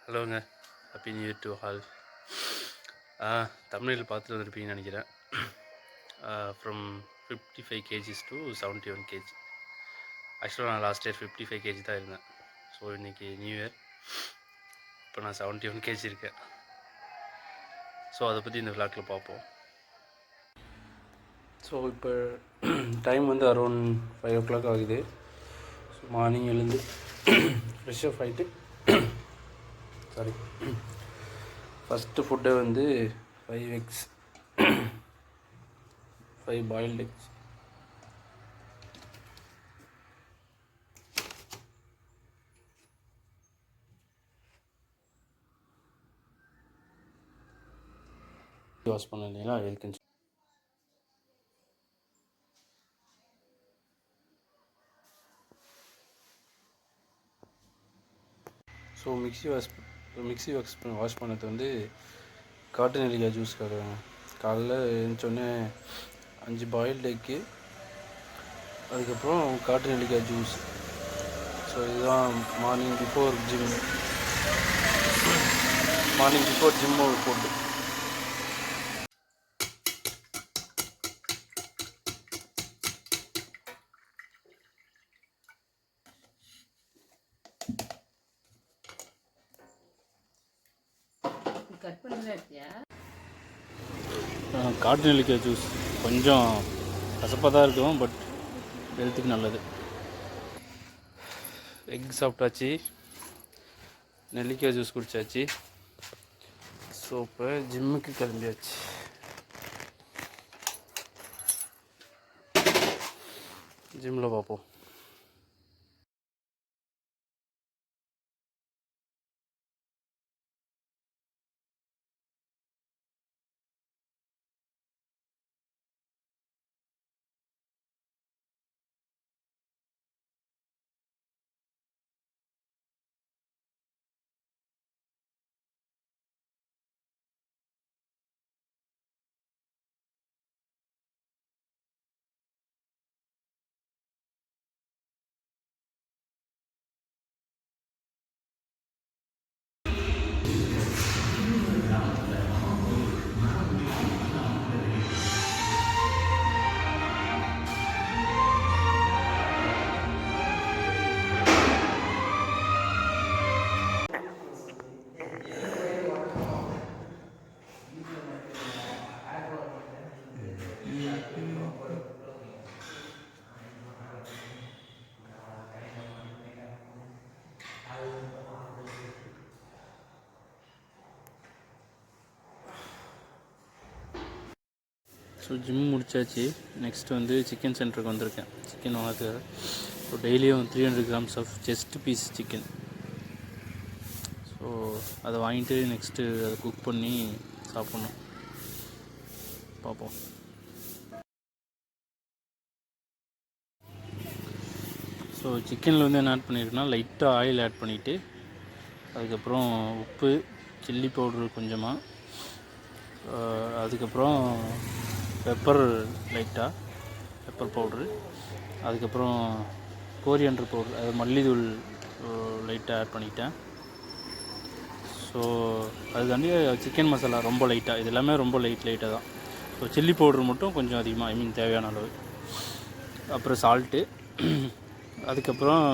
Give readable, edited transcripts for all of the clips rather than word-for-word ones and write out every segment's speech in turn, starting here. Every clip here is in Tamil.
ஹலோங்க. Happy new year to all. தமிழில் பார்த்துட்டு வந்திருப்பீங்கன்னு நினைக்கிறேன். From 55 kgs to 71 kg. ஆக்சுவலாக நான் லாஸ்ட் இயர் 55 kg தான் இருந்தேன். ஸோ இன்றைக்கி நியூ இயர். இப்போ நான் 71 kg இருக்கேன். ஸோ அதை பற்றி இந்த விளாக்கில் பார்ப்போம். ஸோ இப்போ டைம் வந்து அரௌண்ட் 5 o'clock ஆகுது. ஸோ மார்னிங் எழுந்து ஃப்ரெஷ் அப் ஆகிட்டு ஃபஸ்ட்டு ஃபுட்டை வந்து 5 eggs, 5 boiled eggs. வாஷ் பண்ண இல்லைங்களா இருக்குன்னு. ஸோ மிக்ஸி வாஷ் பண்ணது வந்து காட்டு நெல்லிக்காய் ஜூஸ்க்காக காலைல எழுந்தோடனே 5 பாயில்டு எக்கு, அதுக்கப்புறம் காட்டு நெல்லிக்காய் ஜூஸ். ஸோ இதுதான் மார்னிங் பிஃபோர் ஜிம்மோட ஃபுட்டு. காட்டு நெல்லிக்காய் ஜூஸ் கொஞ்சம் கசப்பாக தான் இருக்கும், பட் ஹெல்த்துக்கு நல்லது. எக் சாப்பிட்டாச்சு, நெல்லிக்காய் ஜூஸ் குடித்தாச்சு. ஸோ இப்போ ஜிம்முக்கு கிளம்பியாச்சு. ஜிம்மில் பார்ப்போம். ஸோ ஜிம் முடித்தாச்சு. நெக்ஸ்ட் வந்து சிக்கன் சென்டருக்கு வந்திருக்கேன். சிக்கன் வாங்க. ஸோ டெய்லியும் 300 grams of chest piece chicken. So அதை வாங்கிட்டு நெக்ஸ்ட்டு அதை குக் பண்ணி சாப்பிட்ணும். பார்ப்போம். ஸோ சிக்கனில் வந்து என்ன ஆட் பண்ணியிருக்குன்னா, லைட்டாக ஆயில் ஆட் பண்ணிவிட்டு, அதுக்கப்புறம் உப்பு, சில்லி பவுட்ரு கொஞ்சமாக, அதுக்கப்புறம் பெப்பர் பவுட்ரு, அதுக்கப்புறம் கோரியண்டர் பவுட்ரு, அது மல்லித்தூள் லைட்டாக ஆட் பண்ணிக்கிட்டேன். ஸோ அதுக்காண்டி சிக்கன் மசாலா ரொம்ப லைட்டாக, இது எல்லாமே ரொம்ப லைட்டாக தான். ஸோ சில்லி பவுட்ரு மட்டும் கொஞ்சம் அதிகமாக, தேவையான அளவு. அப்புறம் சால்ட்டு, அதுக்கப்புறம்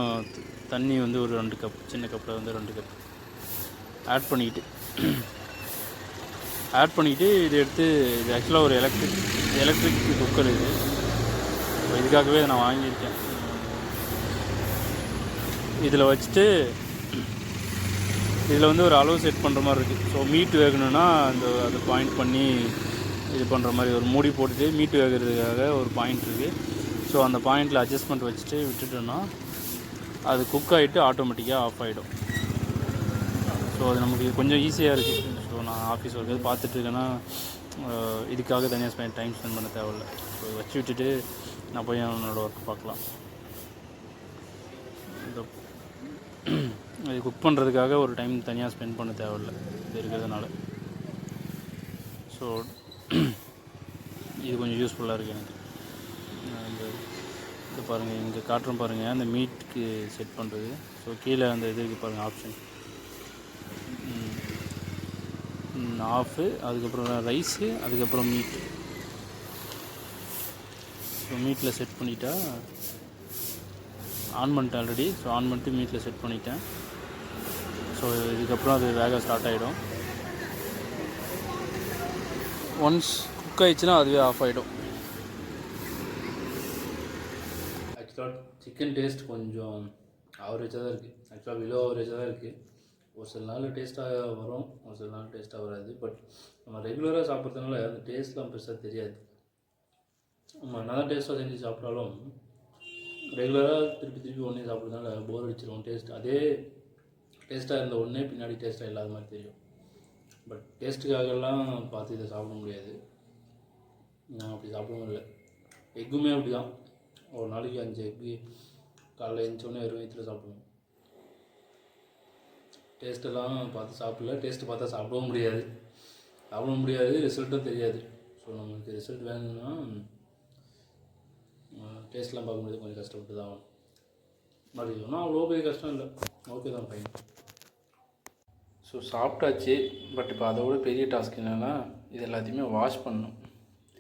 தண்ணி வந்து ஒரு 2 கப், சின்ன கப்பில் வந்து 2 கப் ஆட் பண்ணிக்கிட்டு இது எடுத்து, இது ஆக்சுவலாக ஒரு எலக்ட்ரிக் குக்கர் இது. ஸோ இதுக்காகவே நான் வாங்கியிருக்கேன். இதில் வச்சுட்டு இதில் வந்து ஒரு அளவு செட் பண்ணுற மாதிரி இருக்குது. ஸோ மீட் வேகணுன்னா அதை பாயிண்ட் பண்ணி இது பண்ணுற மாதிரி ஒரு மூடி போட்டுட்டு மீட் வேகிறதுக்காக ஒரு பாயிண்ட் இருக்குது. ஸோ அந்த பாயிண்டில் அட்ஜஸ்ட்மெண்ட் வச்சுட்டு விட்டுட்டோன்னா அது குக் ஆகிட்டு ஆட்டோமேட்டிக்காக ஆஃப் ஆகிடும். ஸோ அது நமக்கு கொஞ்சம் ஈஸியாக இருக்குது. ஸோ நான் ஆஃபீஸ் ஒர்க் எது பார்த்துட்ருக்கேன்னா இதுக்காக தனியாக டைம் ஸ்பெண்ட் பண்ண தேவையில்லை. ஸோ வச்சு விட்டுட்டு நான் போய் என்னோடய ஒர்க் பார்க்கலாம். இது குக் பண்ணுறதுக்காக ஒரு டைம் தனியாக ஸ்பெண்ட் பண்ண தேவையில்லை இது இருக்கிறதுனால. ஸோ இது கொஞ்சம் யூஸ்ஃபுல்லாக இருக்குது எனக்கு. இது பாருங்கள், இங்கே காட்டுறோம் பாருங்கள், அந்த மீட்டுக்கு செட் பண்ணுறது. ஸோ கீழே அந்த இது இருக்குது பாருங்கள் ஆப்ஷன். ஆஃபு, அதுக்கப்புறம் ரைஸு, அதுக்கப்புறம் மீட்டு. ஸோ மீட்டில் செட் பண்ணிட்டா ஆன் பண்ணிட்டேன் ஆல்ரெடி. ஸோ ஆன் பண்ணிட்டு மீட்டில் செட் பண்ணிட்டேன். ஸோ இதுக்கப்புறம் அது வேக ஸ்டார்ட் ஆகிடும். ஒன்ஸ் குக் ஆகிடுச்சுன்னா அதுவே ஆஃப் ஆகிடும். ஆக்சுவலாக சிக்கன் டேஸ்ட் கொஞ்சம் ஆவரேஜாக தான் இருக்குது. ஆக்சுவலாக பிலோ ஆவரேஜாக தான் இருக்குது. ஒரு சில நாள் டேஸ்ட்டாக வரும், ஒரு சில நாள் டேஸ்ட்டாக வராது. பட் நம்ம ரெகுலராக சாப்பிட்றதுனால அந்த டேஸ்ட்லாம் பெருசாக தெரியாது. நம்ம என்ன தான் டேஸ்ட்டாக செஞ்சு சாப்பிட்டாலும் ரெகுலராக திருப்பி ஒன்றே சாப்பிட்றதுனால போர் அடிச்சிடும். டேஸ்ட் அதே டேஸ்ட்டாக இருந்த ஒன்றே பின்னாடி டேஸ்ட்டாக இல்லாத மாதிரி தெரியும். பட் டேஸ்ட்டுக்காகலாம் பார்த்து இதை சாப்பிட முடியாது. நான் அப்படி சாப்பிடவும் இல்லை. எக்குமே அப்படி தான். ஒரு நாளைக்கு 5 எக்கு காலைல எழுந்தோடனே வெறும் வயிற்றுல சாப்பிடுவோம். டேஸ்ட்டெல்லாம் பார்த்து சாப்பிடல. டேஸ்ட்டு பார்த்தா சாப்பிட முடியாது, ரிசல்ட்டும் தெரியாது. ஸோ நம்மளுக்கு ரிசல்ட் வேணும்னா டேஸ்ட்லாம் பார்க்க முடியாது, கொஞ்சம் கஷ்டப்பட்டு தான் ஆகணும். பட் இதுனா அவ்வளோ பெரிய கஷ்டம் இல்லை, ஓகே தான், ஃபைன். ஸோ சாப்பிட்டாச்சு. பட் இப்போ அதை விட பெரிய டாஸ்க் என்னென்னா இது எல்லாத்தையுமே வாஷ் பண்ணணும்.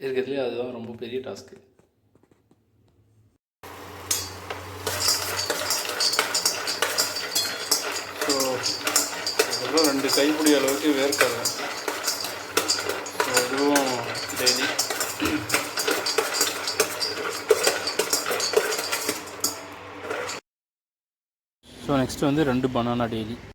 இருக்கிறதுலே அதுதான் ரொம்ப பெரிய டாஸ்க்கு. ஸோ அதுக்கப்புறம் 2 கைப்பிடி அளவுக்கு வேர்க்கடலை. ஸோ இதுவும் டெய்லி. ஸோ நெக்ஸ்ட்டு வந்து 2 பனானா டெய்லி.